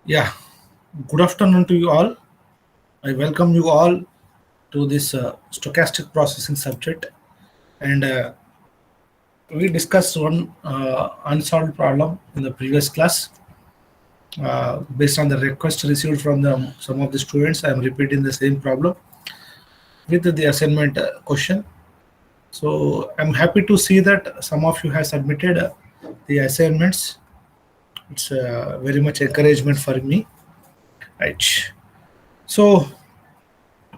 Yeah, good afternoon to you all. I welcome you all to this stochastic processing subject. And we discussed one unsolved problem in the previous class. Based on the request received from some of the students, I am repeating the same problem with the assignment question. So I'm happy to see that some of you have submitted the assignments. It's very much encouragement for me. Right. So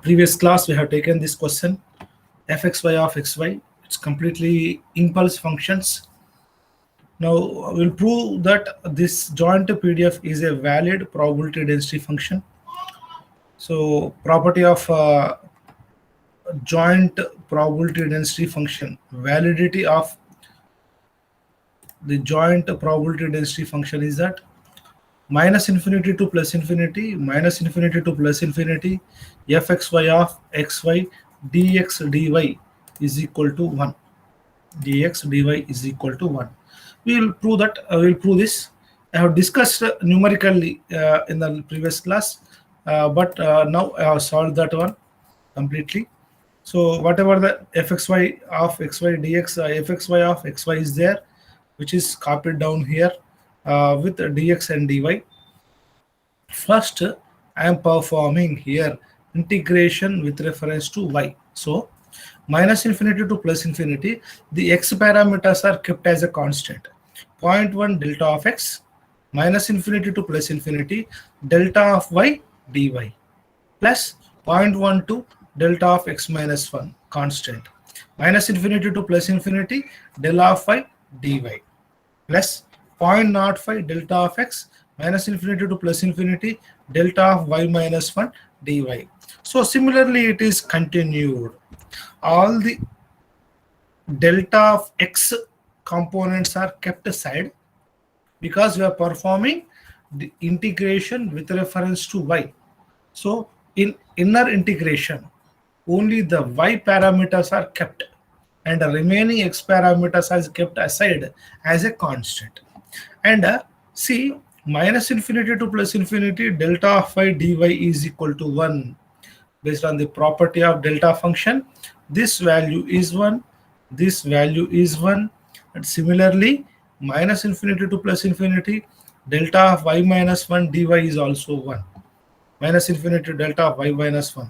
previous class we have taken this question fxy of xy. It's completely impulse functions. Now we'll prove that this joint PDF is a valid probability density function. So property of joint probability density function, validity of the joint probability density function is that minus infinity to plus infinity, minus infinity to plus infinity, fxy of xy dx dy is equal to 1. Dx dy is equal to 1. We will prove that. We will prove this. I have discussed numerically in the previous class, but now I have solved that one completely. So whatever the fxy of xy dx, fxy of xy is there, which is copied down here with dx and dy. First, I am performing here integration with reference to y. So minus infinity to plus infinity, the x parameters are kept as a constant. 0.1 delta of x, minus infinity to plus infinity, delta of y dy, plus 0.12 delta of x minus 1 constant, minus infinity to plus infinity, del of y dy, plus 0.05 delta of x, minus infinity to plus infinity, delta of y minus 1 dy. So similarly it is continued. All the delta of x components are kept aside because we are performing the integration with reference to y. So in inner integration, only the y parameters are kept and the remaining x parameters are kept aside as a constant. And see, minus infinity to plus infinity, delta of y dy is equal to 1. Based on the property of delta function, this value is 1, this value is 1, and similarly minus infinity to plus infinity, delta of y minus 1 dy is also 1, minus infinity delta of y minus 1,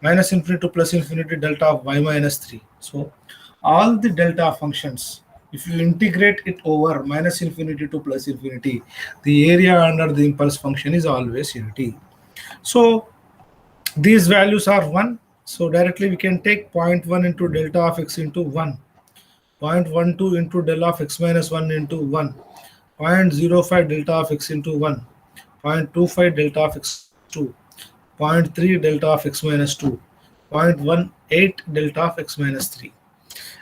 minus infinity to plus infinity, delta of y minus 3. So all the delta functions, if you integrate it over minus infinity to plus infinity, the area under the impulse function is always unity. So these values are 1. So directly we can take 0.1 into delta of x into 1, 0.12 into del of x minus 1 into 1, 0.05 delta of x into 1, 0.25 delta of x 2, 0.3 delta of x minus 2, 0.18 delta of x minus 3.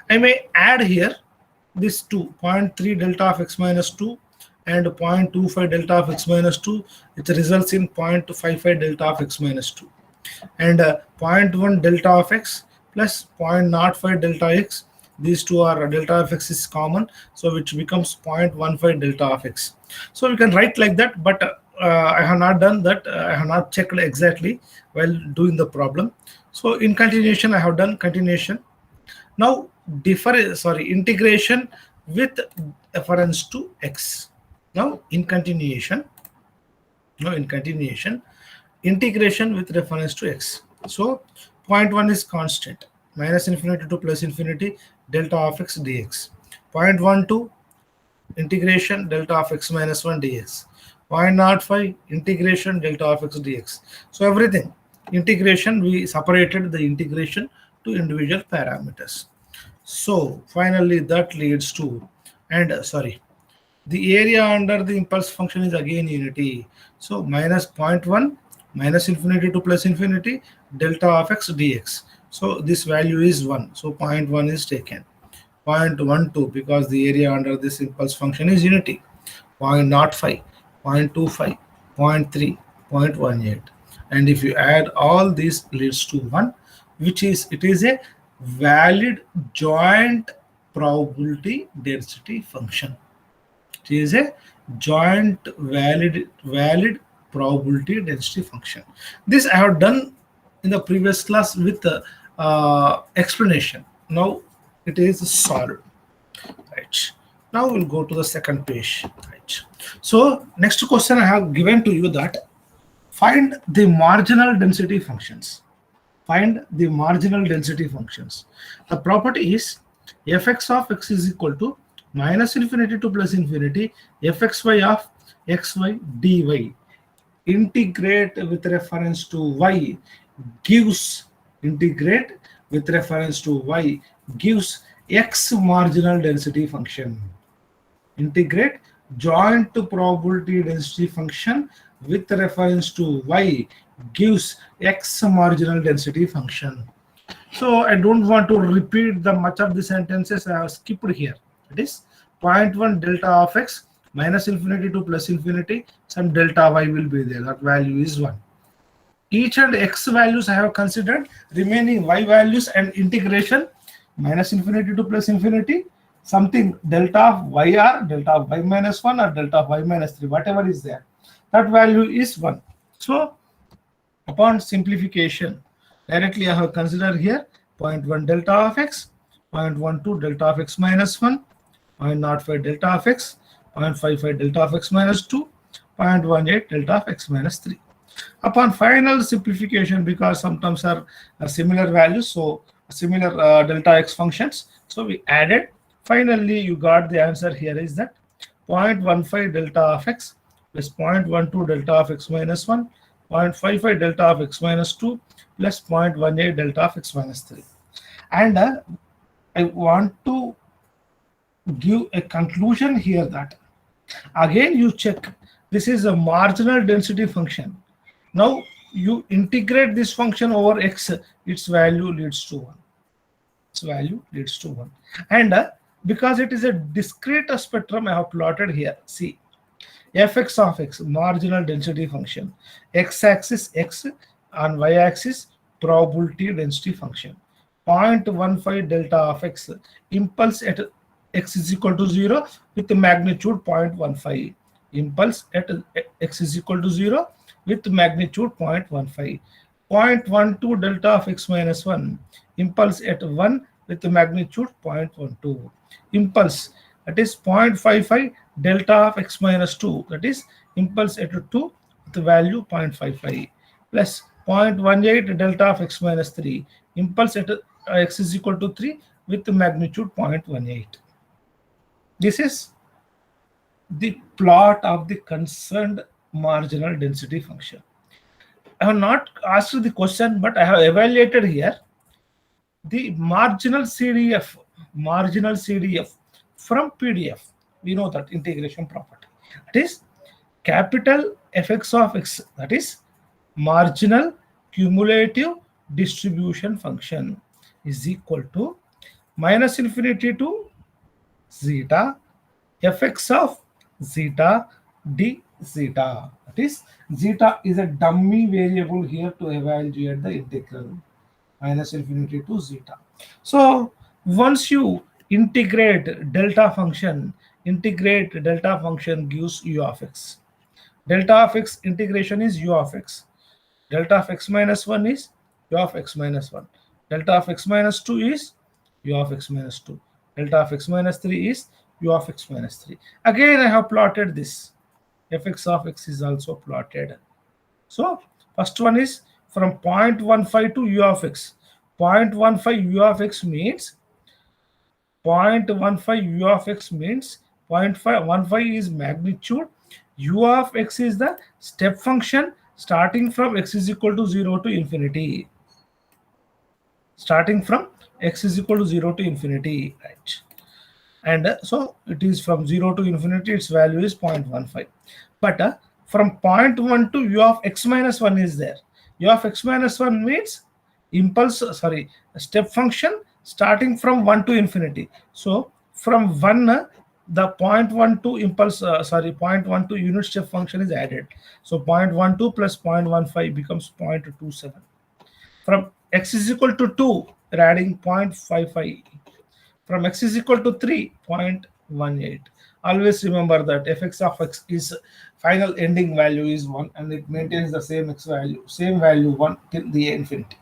I may add here this 2, 0.3 delta of x minus 2 and 0.25 delta of x minus 2, which results in 0.55 delta of x minus 2. And 0.1 delta of x plus 0.05 delta x. These two are delta of x is common, so which becomes 0.15 delta of x. So we can write like that, but I have not done that. I have not checked exactly while doing the problem. So in continuation, I have done continuation. Now integration with reference to x. Now in continuation, integration with reference to x. So 0.1 is constant, minus infinity to plus infinity, delta of x dx. 0.12 integration delta of x minus 1 dx. 0.05 integration delta of x dx. So everything integration, we separated the integration to individual parameters. So finally that leads to, and the area under the impulse function is again unity. So minus 0.1, minus infinity to plus infinity, delta of x dx. So this value is 1. So 0.1 is taken. 0.12 because the area under this impulse function is unity. 0.05, 0.25, 0.3, 0.18. And if you add all these leads to 1, which is, it is a valid joint probability density function. It is a joint valid probability density function. This I have done in the previous class with explanation. Now it is solved. Right. Now we'll go to the second page. Right. So next question I have given to you that find the marginal density functions. Find the marginal density functions. The property is fx of x is equal to minus infinity to plus infinity fxy of xy dy. Integrate with reference to y gives integrate with reference to y gives x marginal density function. Integrate joint probability density function with reference to y gives x marginal density function. So I don't want to repeat the much of the sentences. I have skipped here. It is 0.1 delta of x minus infinity to plus infinity. Some delta y will be there. That value is 1. Each and x values I have considered. Remaining y values and integration minus infinity to plus infinity. Something delta of yr, delta of y minus 1 or delta of y minus 3, whatever is there. That value is 1. So upon simplification, directly I have considered here 0.1 delta of x, 0.12 delta of x minus 1, 0.05 delta of x, 0.55 delta of x minus 2, 0.18 delta of x minus 3. Upon final simplification, because sometimes are similar values, so similar delta x functions, so we added. Finally, you got the answer here is that 0.15 delta of x plus 0.12 delta of x minus 1, 0.55 delta of x minus 2 plus 0.18 delta of x minus 3. And I want to give a conclusion here that again you check this is a marginal density function. Now you integrate this function over x, its value leads to 1. Its value leads to 1. And because it is a discrete spectrum, I have plotted here. See, fx of x, marginal density function. X-axis x, on y-axis probability density function. 0.15 delta of x, impulse at x is equal to 0 with the magnitude 0.15. Impulse at x is equal to 0 with magnitude 0.15. 0.12 delta of x minus 1, impulse at 1 with the magnitude 0.12. Impulse, that is 0.55 delta of x minus 2, that is impulse at 2 with the value 0.55, plus 0.18 delta of x minus 3, impulse at x is equal to 3 with the magnitude 0.18. This is the plot of the concerned marginal density function. I have not asked the question, but I have evaluated here the marginal CDF from PDF. We know that integration property. That is capital Fx of x, that is marginal cumulative distribution function, is equal to minus infinity to zeta Fx of zeta d zeta. That is zeta is a dummy variable here to evaluate the integral, minus infinity to zeta. So once you integrate delta function gives u of x. Delta of x integration is u of x. Delta of x minus 1 is u of x minus 1. Delta of x minus 2 is u of x minus 2. Delta of x minus 3 is u of x minus 3. Again, I have plotted this. Fx of x is also plotted. So first one is from 0.15 to u of x. 0.15 u of x means 0.15 u of x means 0.15 is magnitude. U of x is the step function starting from x is equal to 0 to infinity. Starting from x is equal to 0 to infinity, right? And so it is from 0 to infinity, its value is 0.15. But from 0.1 to u of x minus 1 is there. U of x minus 1 means step function starting from 1 to infinity. So from 1, the 0.12 impulse, 0.12 unit step function is added. So 0.12 plus 0.15 becomes 0.27. From x is equal to 2, we're adding 0.55. From x is equal to 3, 18. Always remember that fx of x is final ending value is 1 and it maintains the same x value, same value 1 till the infinity.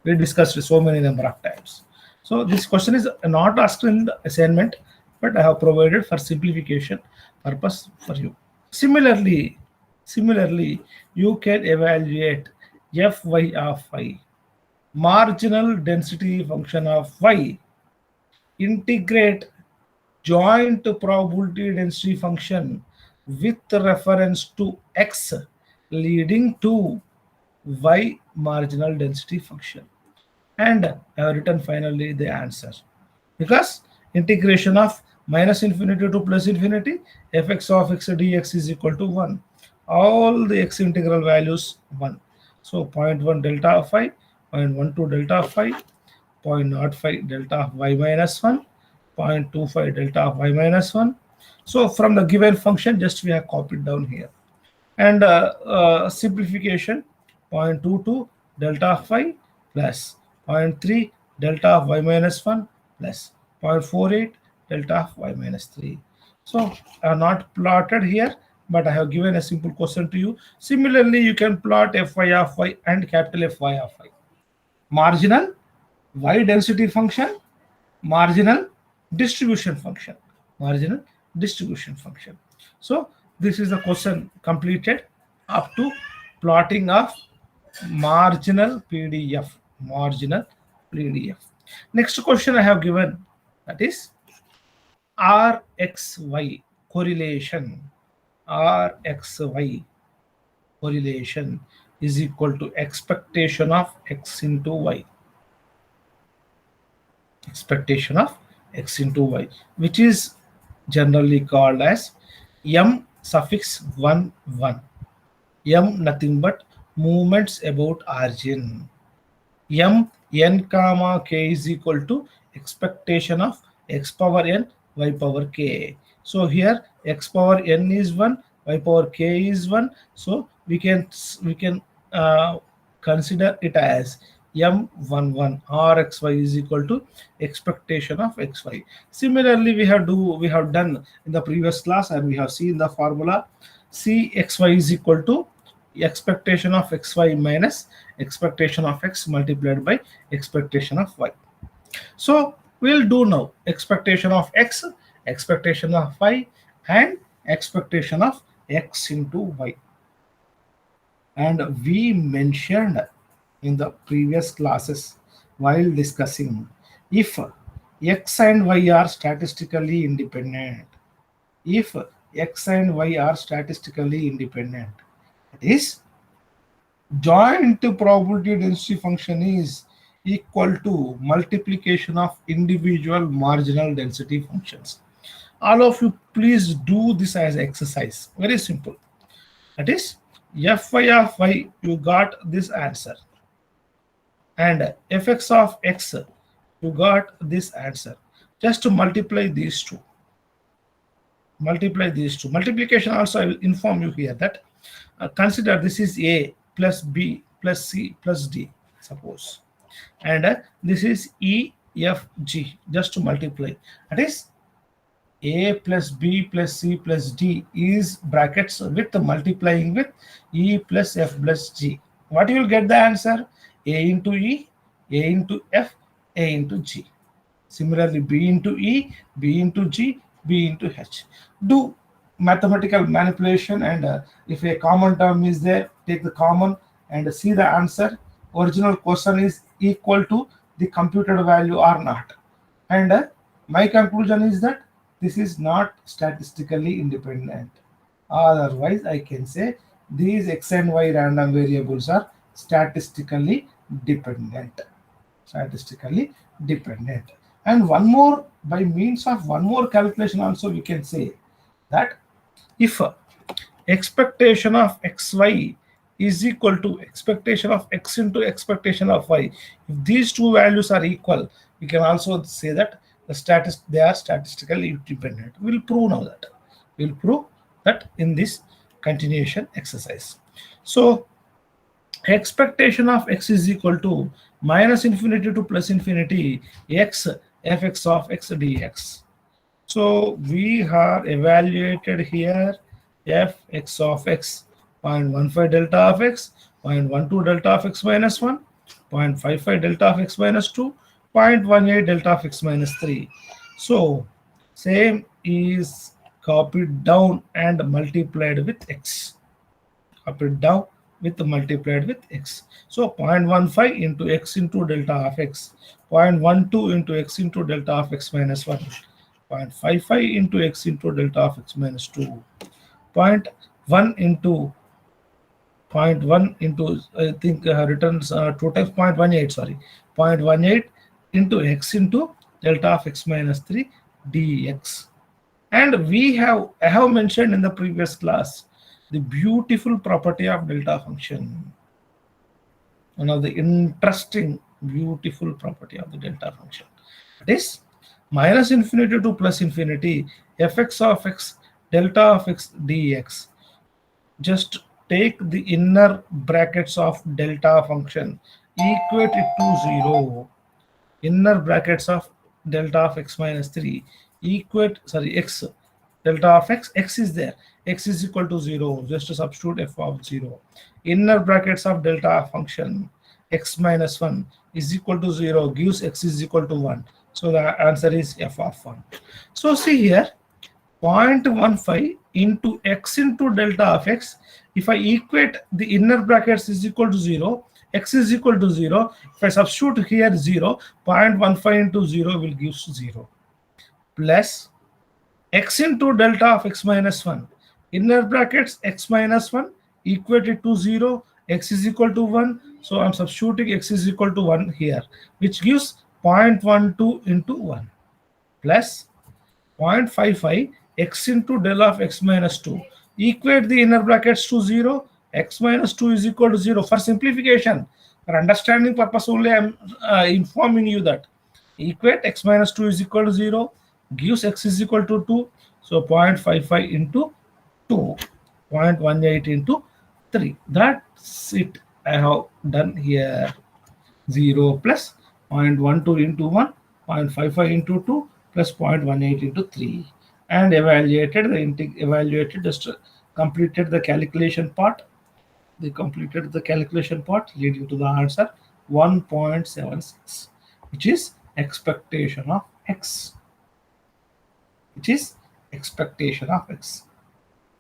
We discussed so many number of times. So this question is not asked in the assignment, but I have provided for simplification purpose for you. Similarly, you can evaluate fy of y, marginal density function of y, integrate joint probability density function with reference to x leading to y marginal density function. And I have written finally the answer. Because integration of minus infinity to plus infinity, fx of x dx is equal to 1. All the x integral values 1. So 0.1 delta of phi, 0.12 delta of phi, 0.05 delta of y minus 1, 0.25 delta of y minus 1. So from the given function, just we have copied down here. And simplification 0.22 delta of y plus 0.3 delta of y minus 1 plus 0.48 delta of y minus 3. So I have not plotted here, but I have given a simple question to you. Similarly, you can plot fy of y and capital Fy of y. Marginal y density function, marginal distribution function, marginal distribution function. So this is the question completed up to plotting of marginal PDF. Marginal PDF. Next question I have given, that is RXY correlation. RXY correlation is equal to expectation of x into y. Expectation of x into y, which is generally called as m suffix 1 1. M nothing but movements about origin. M n comma k is equal to expectation of x power n y power k. So here x power n is 1, y power k is 1. So we can consider it as m11 rxy is equal to expectation of xy. Similarly, we have done in the previous class, and we have seen the formula cxy is equal to expectation of xy minus expectation of x multiplied by expectation of y. So we'll do now expectation of x, expectation of y, and expectation of x into y. And we mentioned in the previous classes while discussing, if x and y are statistically independent, if x and y are statistically independent, that is, joint probability density function is equal to multiplication of individual marginal density functions. All of you, please do this as exercise. Very simple. That is, fy of y, you got this answer, and fx of x, you got this answer. Just to multiply these two. Multiply these two. Multiplication also I will inform you here that consider this is a plus b plus c plus d, suppose, and this is e f g, just to multiply. That is a plus b plus c plus d is brackets with multiplying with e plus f plus g. What you will get the answer? A into e, a into f, a into g. Similarly, b into e, b into g, b into h. Do mathematical manipulation, and if a common term is there, take the common and see the answer. Original question is equal to the computed value or not. And my conclusion is that this is not statistically independent. Otherwise, I can say these x and y random variables are statistically dependent. Statistically dependent. And one more, by means of one more calculation also, we can say that if expectation of xy is equal to expectation of x into expectation of y, if these two values are equal, we can also say that they are statistically dependent. We'll prove now that. We'll prove that in this continuation exercise. So expectation of x is equal to minus infinity to plus infinity x fx of x dx. So we are evaluated here fx of x 0.15 delta of x, 0.12 delta of x minus 1, 0.55 delta of x minus 2, 0.18 delta of x minus 3. So same is copied down and multiplied with x. Copied down with multiplied with x. So 0.15 into x into delta of x, 0.12 into x into delta of x minus 1, 0.55 into x into delta of x minus 2, zero point 0.1 into zero point 0.1 into I think returns 2 times 0.18, sorry, 0.18 into x into delta of x minus 3 dx. And I have mentioned in the previous class the beautiful property of delta function. One of the interesting, beautiful property of the delta function. That is minus infinity to plus infinity fx of x delta of x dx. Just take the inner brackets of delta function, equate it to 0. Inner brackets of delta of x minus 3 equate, sorry, x delta of x is there, x is equal to 0, just to substitute f of 0. Inner brackets of delta function x minus 1 is equal to 0 gives x is equal to 1, so the answer is f of 1. So see here 0.15 into x into delta of x. If I equate the inner brackets is equal to 0, x is equal to 0. If I substitute here 0, 0.15 into 0 will give 0. Plus x into delta of x minus 1. Inner brackets x minus 1 equated to 0, x is equal to 1. So I'm substituting x is equal to 1 here, which gives 0.12 into 1 plus 0.55 x into del of x minus 2. Equate the inner brackets to 0. X minus 2 is equal to 0. For simplification, for understanding purpose only, I am informing you that equate x minus 2 is equal to 0, gives x is equal to 2. So 0.55 into 2, 0.18 into 3. That's it. I have done here. 0 plus 0.12 into 1, 0.55 into 2 plus 0.18 into 3, and evaluated just completed the calculation part. They completed the calculation part leading to the answer 1.76, which is expectation of x, which is expectation of x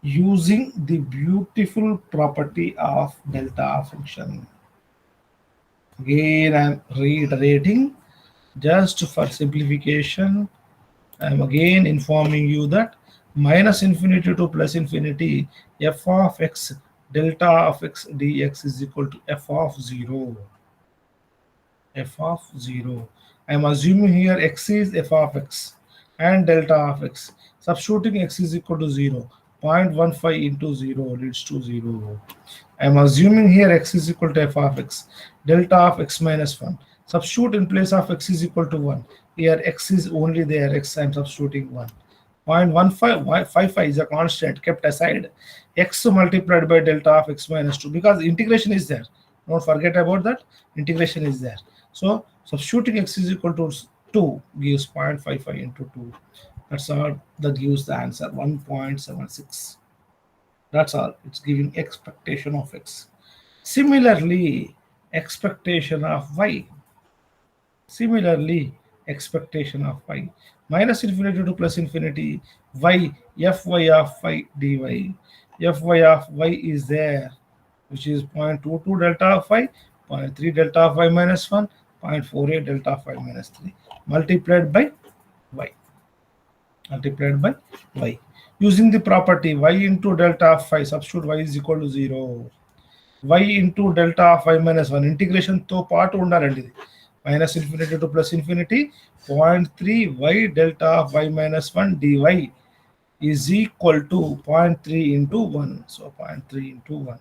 using the beautiful property of delta function. Again, I'm reiterating, just for simplification, I'm again informing you that minus infinity to plus infinity, f of x delta of x dx is equal to f of 0. F of 0. I'm assuming here x is f of x and delta of x. Substituting x is equal to 0. 0.15 into 0 leads to 0. I'm assuming here x is equal to f of x, delta of x minus 1. Substitute in place of x is equal to 1. Here x is only there, x I'm substituting 1. 0.1555 is a constant kept aside. X multiplied by delta of x minus 2, because integration is there. Don't forget about that. Integration is there. So substituting x is equal to 2 gives 0.55 into 2. That's all. That gives the answer 1.76. That's all. It's giving expectation of x. Similarly, expectation of y. Similarly, expectation of y. Minus infinity to plus infinity, y, fy of y dy. Fy of y is there, which is 0.22 delta of y, 0.3 delta of y minus 1, 0.48 delta of y minus 3, multiplied by y. Multiplied by y. Using the property y into delta of phi, substitute y is equal to 0. Y into delta of y minus 1, integration తో పాటు ఉండాలండి ఇది. Minus infinity to plus infinity, 0.3 y delta of y minus 1 dy is equal to 0.3 into 1. So 0.3 into 1.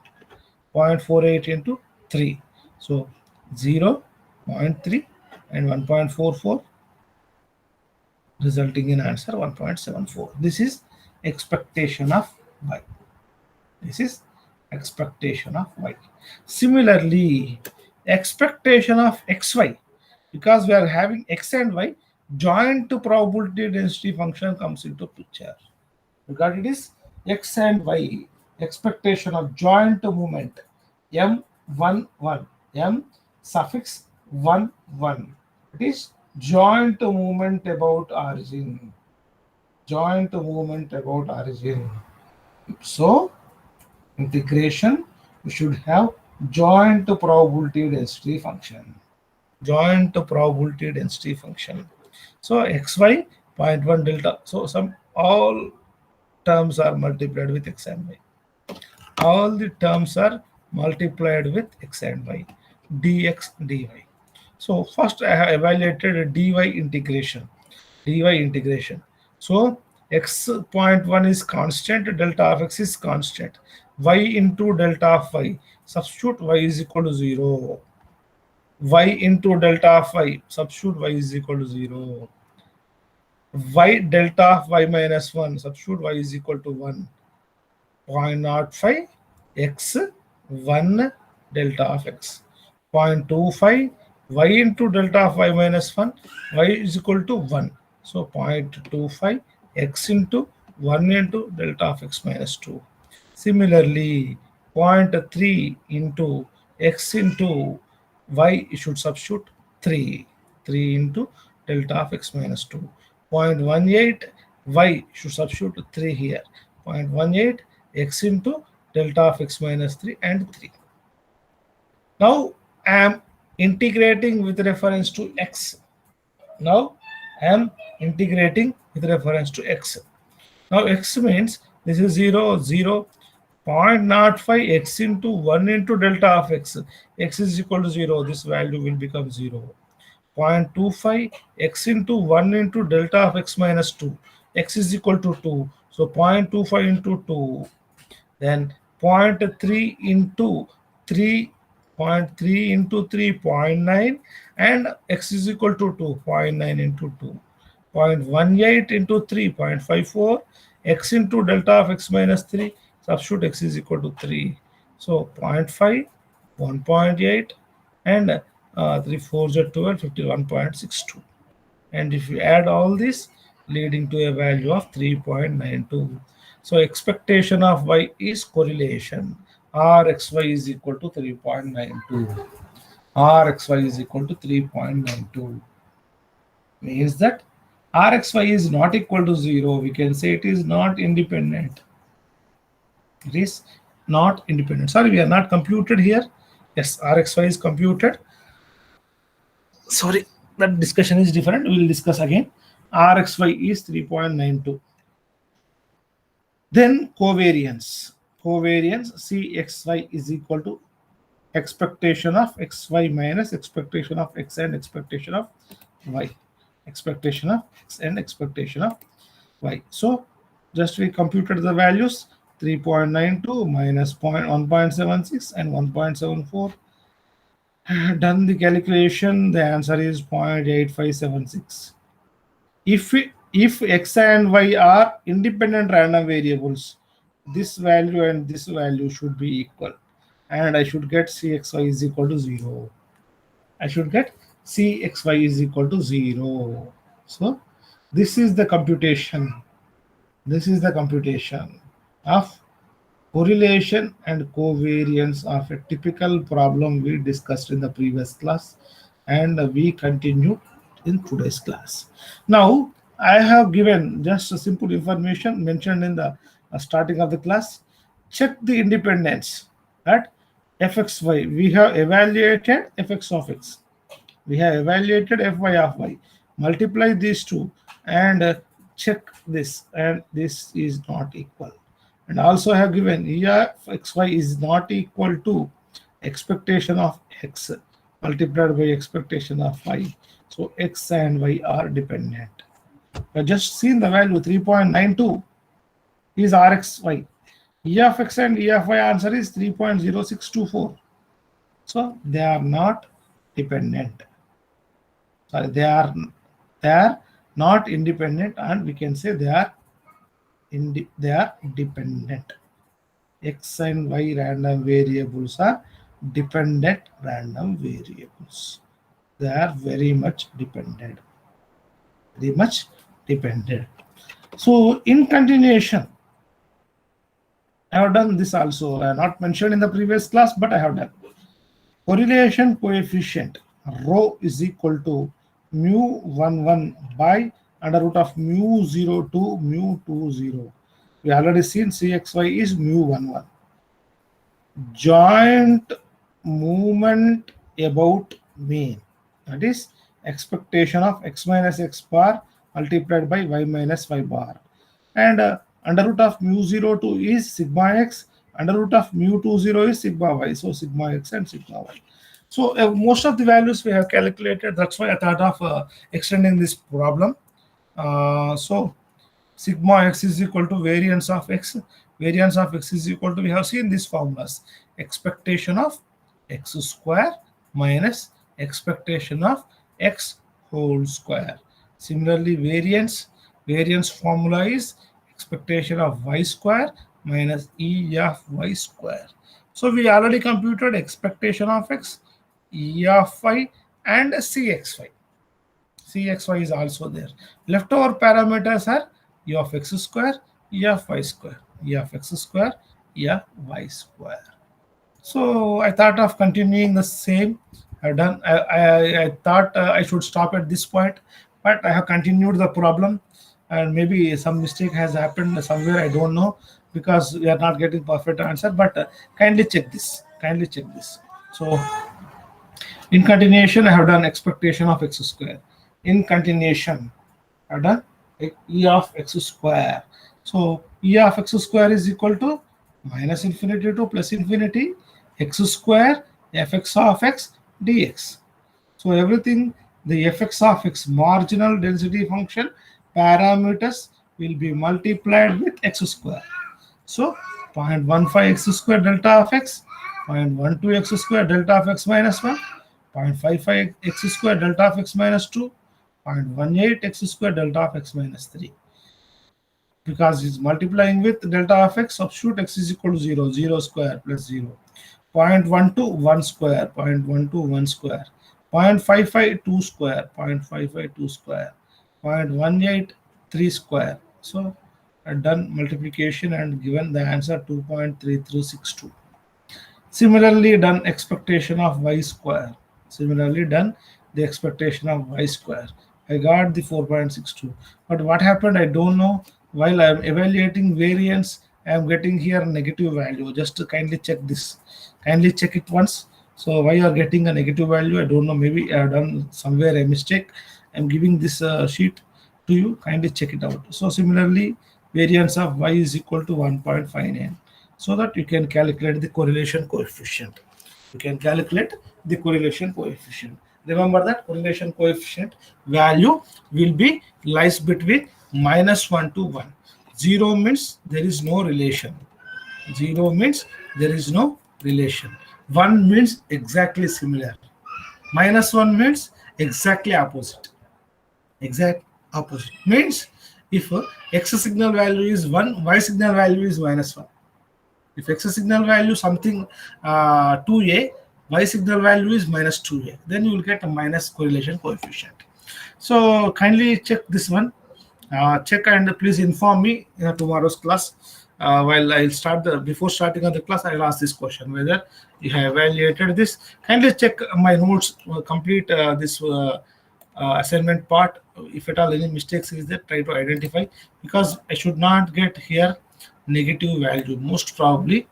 0.48 into 3. So 0, 0.3 and 1.44, resulting in answer 1.74. This is expectation of y. This is expectation of y. Similarly, expectation of xy, because we are having x and y, joint probability density function comes into picture. Because it is x and y, expectation of joint movement, m11, m suffix 11. It is joint movement about origin. Joint movement about origin. So, integration, we should have joint probability density function. Joint probability density function. So xy 0.1 delta. So some all terms are multiplied with x and y. All the terms are multiplied with x and y. Dx dy. So first I have evaluated dy integration. Dy integration. So x.1 is constant, delta of x is constant. Y into delta of y. Substitute y is equal to 0. Y into delta of y. Substitute y is equal to 0. Y delta of y minus 1. Substitute y is equal to 1. 0.05 x 1 delta of x. 0.25 y into delta of y minus 1. Y is equal to 1. So 0.25 x into 1 into delta of x minus 2. Similarly, 0.3 into x into y should substitute 3. 3 into delta of x minus 2. 0.18 y should substitute 3 here. 0.18 x into delta of x minus 3 and 3. Now I am integrating with reference to x. Now I am integrating with reference to x. Now x means this is 0, 0, 0.05 x into 1 into delta of x. X is equal to 0. This value will become 0. 0.25 x into 1 into delta of x minus 2. X is equal to 2. So 0.25 into 2. Then 0.3 into 3. 0.3 into 3, 0.9, and x is equal to 2, 0.9 into 2. 0.18 into 3, 0.54, x into delta of x minus 3, substitute x is equal to 3. So 0.5, 1.8, and 3 4 are 12, 51.62. And if you add all this, leading to a value of 3.92. So expectation of y is correlation. Rxy is equal to 3.92. Rxy is equal to 3.92. Means that Rxy is not equal to 0. We can say it is not independent. It is not independent. Sorry, we are not computed here. Yes, Rxy is computed. Sorry, that discussion is different. We will discuss again. Rxy is 3.92. Then covariance. Covariance Cxy is equal to expectation of xy minus expectation of x and expectation of y. Expectation of x and expectation of y. So just we computed the values 3.92 minus 1.76 and 1.74. Done the calculation, the answer is 0.8576. If x and y are independent random variables, this value and this value should be equal, and I should get Cxy is equal to 0. I should get Cxy is equal to 0. So this is the computation. This is the computation of correlation and covariance of a typical problem we discussed in the previous class, and we continue in today's class. Now I have given just a simple information mentioned in the starting of the class. Check the independence at fxy. We have evaluated fx of x. We have evaluated fy of y. Multiply these two and check this, and this is not equal. And also I have given xy is not equal to expectation of x multiplied by expectation of y. So x and y are dependent. I just seen the value 3.92 is Rxy. E of x and E of y answer is 3.0624. So they are not dependent. Sorry, they are not independent, and we can say they are dependent. X and y random variables are dependent random variables. They are very much dependent. very much dependent. So in continuation, I have done this also. I have not mentioned in the previous class, but I have done. Correlation coefficient rho is equal to mu11 by under root of mu02 mu20. We already seen Cxy is mu11. Joint movement about mean, that is expectation of x minus x bar multiplied by y minus y bar, and under root of mu02 is sigma x, under root of mu20 is sigma y, so sigma x and sigma y. So most of the values we have calculated. That's why I thought of extending this problem. So sigma x is equal to variance of x. Variance of x is equal to, we have seen these formulas, expectation of x square minus expectation of x whole square. Similarly, variance formula is expectation of y square minus e of y square. So we already computed expectation of x, e of y, and cxy. Cxy is also there. Leftover parameters are e of x square, e of y square, e of x square, e of y square. So I thought of continuing the same. I've done. I thought I should stop at this point, but I have continued the problem, and maybe some mistake has happened somewhere. I don't know, because we are not getting perfect answer. But kindly check this. Kindly check this. So in continuation, I have done expectation of x square. In continuation, I have done e of x square. So e of x square is equal to minus infinity to plus infinity x square fx of x dx. So everything, the fx of x marginal density function parameters will be multiplied with x square. So 0.15 x square delta of x, 0.12 x square delta of x minus 1, 0.55 x square delta of x minus 2, 0.18 x square delta of x minus 3. Because it's multiplying with delta of x, substitute x is equal to 0, 0 square plus 0. 0.12 1 square, 0.12 1 square, 0.55 2 square, 0.55 2 square, 0.18 3 square. So I've done multiplication and given the answer 2.3362. Similarly done expectation of y square. Similarly done the expectation of y square. I got the 4.62. But what happened, I don't know. While I am evaluating variance, I am getting here negative value. Just to kindly check this. Kindly check it once. So why you are getting a negative value, I don't know. Maybe I have done somewhere a mistake. I am giving this sheet to you. Kindly check it out. So similarly, variance of y is equal to 1.59. So that you can calculate the correlation coefficient. You can calculate the correlation coefficient. Remember that correlation coefficient value will be lies between -1 to 1. 0 means there is no relation. 0 means there is no relation. 1 means exactly similar. -1 means exactly opposite. Exact opposite means if x signal value is 1, y signal value is -1. If x signal value something 2a, y signal value is -2a, then you will get a minus correlation coefficient. So kindly check this one. Check and please inform me in tomorrow's class. While I'll start before starting on the class, I'll ask this question whether you have evaluated this. Kindly check my notes, complete this assignment part. If at all any mistakes is there, try to identify, because I should not get here negative value. Most probably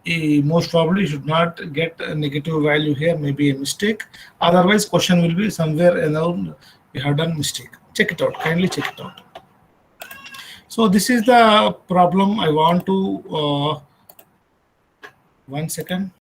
you should not get a negative value here, maybe a mistake. Otherwise question will be somewhere around you have done mistake. Check it out, kindly check it out. So this is the problem I want to 1 second.